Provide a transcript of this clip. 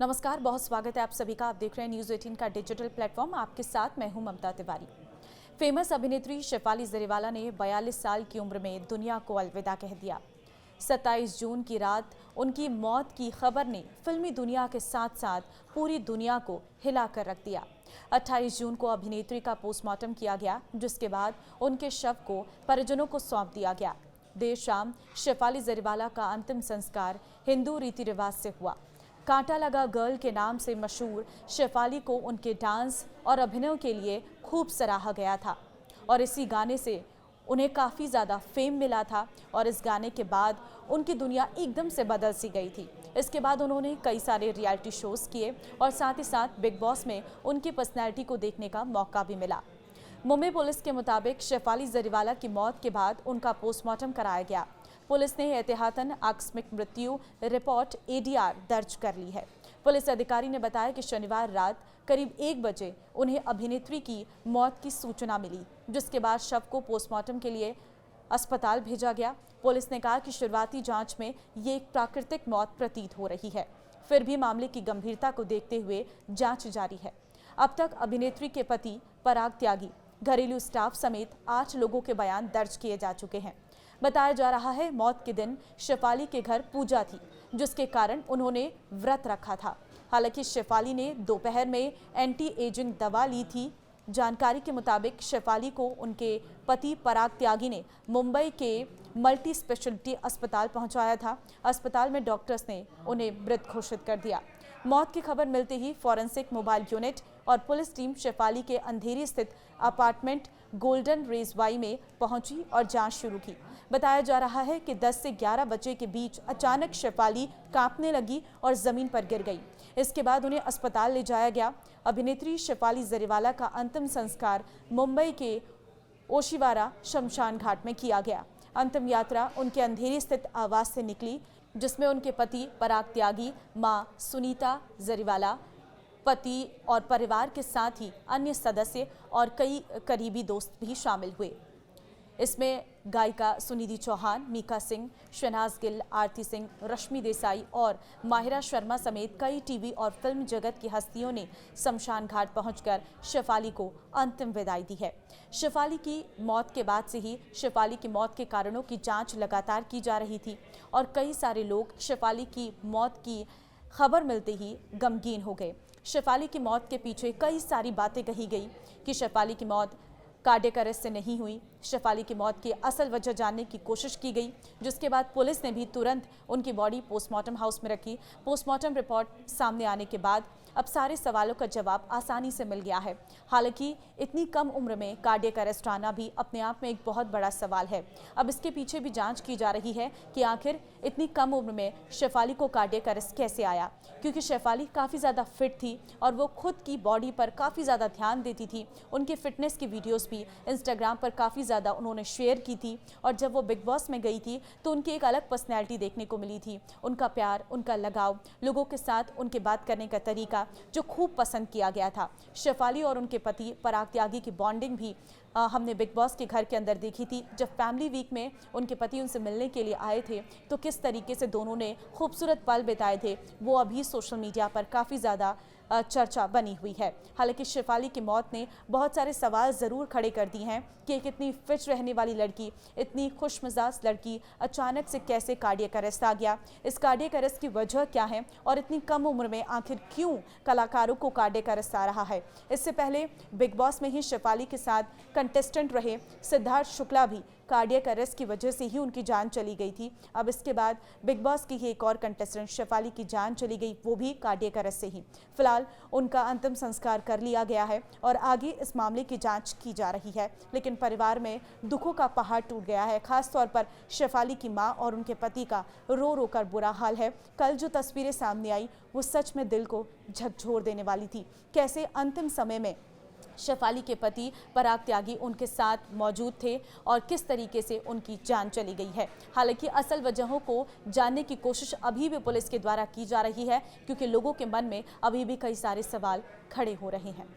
नमस्कार, बहुत स्वागत है आप सभी का। आप देख रहे हैं न्यूज़ 18 का डिजिटल प्लेटफॉर्म। आपके साथ मैं हूं ममता तिवारी। फेमस अभिनेत्री शेफाली जरीवाला ने 42 साल की उम्र में दुनिया को अलविदा कह दिया। 27 जून की रात उनकी मौत की खबर ने फिल्मी दुनिया के साथ साथ पूरी दुनिया को हिला कर रख दिया। 28 जून को अभिनेत्री का पोस्टमार्टम किया गया, जिसके बाद उनके शव को परिजनों को सौंप दिया गया। देर शाम शेफाली जरीवाला का अंतिम संस्कार हिंदू रीति रिवाज से हुआ। कांटा लगा गर्ल के नाम से मशहूर शेफाली को उनके डांस और अभिनय के लिए खूब सराहा गया था और इसी गाने से उन्हें काफ़ी ज़्यादा फेम मिला था और इस गाने के बाद उनकी दुनिया एकदम से बदल सी गई थी। इसके बाद उन्होंने कई सारे रियलिटी शोज़ किए और साथ ही साथ बिग बॉस में उनकी पर्सनैलिटी को देखने का मौका भी मिला। मुंबई पुलिस के मुताबिक शेफाली जरीवाला की मौत के बाद उनका पोस्टमार्टम कराया गया। पुलिस ने एहतियातन आकस्मिक मृत्यु रिपोर्ट ADR दर्ज कर ली है। पुलिस अधिकारी ने बताया कि शनिवार रात करीब 1 बजे उन्हें अभिनेत्री की मौत की सूचना मिली, जिसके बाद शव को पोस्टमार्टम के लिए अस्पताल भेजा गया। पुलिस ने कहा कि शुरुआती जांच में ये एक प्राकृतिक मौत प्रतीत हो रही है, फिर भी मामले की गंभीरता को देखते हुए जांच जारी है। अब तक अभिनेत्री के पति पराग त्यागी, घरेलू स्टाफ समेत 8 लोगों के बयान दर्ज किए जा चुके हैं। बताया जा रहा है मौत के दिन शेफाली के घर पूजा थी, जिसके कारण उन्होंने व्रत रखा था। हालांकि शेफाली ने दोपहर में एंटी एजिंग दवा ली थी। जानकारी के मुताबिक शेफाली को उनके पति पराग त्यागी ने मुंबई के मल्टी स्पेशलिटी अस्पताल पहुंचाया था। अस्पताल में डॉक्टर्स ने उन्हें मृत घोषित कर दिया। मौत की खबर मिलते ही फॉरेंसिक मोबाइल यूनिट और पुलिस टीम शेफाली के अंधेरी स्थित अपार्टमेंट गोल्डन रेजवाई में पहुंची और जांच शुरू की। बताया जा रहा है कि 10 से 11 बजे के बीच अचानक शेफाली कांपने लगी और जमीन पर गिर गई। इसके बाद उन्हें अस्पताल ले जाया गया। अभिनेत्री शेफाली जरीवाला का अंतिम संस्कार मुंबई के ओशिवारा शमशान घाट में किया गया। अंतिम यात्रा उनके अंधेरी स्थित आवास से निकली, जिसमें उनके पति पराग त्यागी, मां सुनीता जरीवाला, पति और परिवार के साथ ही अन्य सदस्य और कई करीबी दोस्त भी शामिल हुए। इसमें गायिका सुनिधि चौहान, मीका सिंह, शहनाज गिल, आरती सिंह, रश्मि देसाई और माहिरा शर्मा समेत कई टीवी और फिल्म जगत की हस्तियों ने शमशान घाट पहुंचकर शेफाली को अंतिम विदाई दी है। शेफाली की मौत के बाद से ही शेफाली की मौत के कारणों की जांच लगातार की जा रही थी और कई सारे लोग शेफाली की मौत की खबर मिलते ही गमगीन हो गए। शेफाली की मौत के पीछे कई सारी बातें कही गई कि शेफाली की मौत कार्डियक अरेस्ट से नहीं हुई। शेफाली की मौत की असल वजह जानने की कोशिश की गई, जिसके बाद पुलिस ने भी तुरंत उनकी बॉडी पोस्टमार्टम हाउस में रखी। पोस्टमार्टम रिपोर्ट सामने आने के बाद अब सारे सवालों का जवाब आसानी से मिल गया है। हालांकि इतनी कम उम्र में कार्डियक अरेस्ट आना भी अपने आप में एक बहुत बड़ा सवाल है। अब इसके पीछे भी जांच की जा रही है कि आखिर इतनी कम उम्र में शेफाली को कार्डियक अरेस्ट कैसे आया, क्योंकि शेफाली काफ़ी ज़्यादा फिट थी और वो खुद की बॉडी पर काफ़ी ज़्यादा ध्यान देती थी। उनके फिटनेस की वीडियोज़ भी इंस्टाग्राम पर काफ़ी ज़्यादा उन्होंने शेयर की थी और जब वो बिग बॉस में गई थी तो उनकी एक अलग पर्सनैलिटी देखने को मिली थी। उनका प्यार, उनका लगाव, लोगों के साथ उनके बात करने का तरीका जो खूब पसंद किया गया था। शेफाली और उनके पति पराग त्यागी की बॉन्डिंग भी हमने बिग बॉस के घर के अंदर देखी थी। जब फैमिली वीक में उनके पति उनसे मिलने के लिए आए थे तो किस तरीके से दोनों ने खूबसूरत पल बिताए थे, वो अभी सोशल मीडिया पर काफ़ी ज़्यादा चर्चा बनी हुई है। हालांकि शेफाली की मौत ने बहुत सारे सवाल ज़रूर खड़े कर दिए हैं कि एक इतनी फिट रहने वाली लड़की, इतनी खुशमिजाज लड़की अचानक से कैसे कार्डियक अरेस्ट आ गया, इस कार्डियक अरेस्ट की वजह क्या है और इतनी कम उम्र में आखिर क्यों कलाकारों को कार्डियक अरेस्ट आ रहा है। इससे पहले बिग बॉस में ही शेफाली के साथ कंटेस्टेंट रहे सिद्धार्थ शुक्ला भी कार्डियक अरेस्ट की वजह से ही उनकी जान चली गई थी। अब इसके बाद बिग बॉस की ही एक और कंटेस्टेंट शेफाली की जान चली गई, वो भी कार्डियक अरेस्ट से ही। फिलहाल उनका अंतिम संस्कार कर लिया गया है और आगे इस मामले की जांच की जा रही है, लेकिन परिवार में दुखों का पहाड़ टूट गया है। खास तौर पर शेफाली की मां और उनके पति का रो रो कर बुरा हाल है। कल जो तस्वीरें सामने आई वो सच में दिल को झकझोर देने वाली थी। कैसे अंतिम समय में शेफाली के पति पराग त्यागी उनके साथ मौजूद थे और किस तरीके से उनकी जान चली गई है। हालांकि असल वजहों को जानने की कोशिश अभी भी पुलिस के द्वारा की जा रही है, क्योंकि लोगों के मन में अभी भी कई सारे सवाल खड़े हो रहे हैं।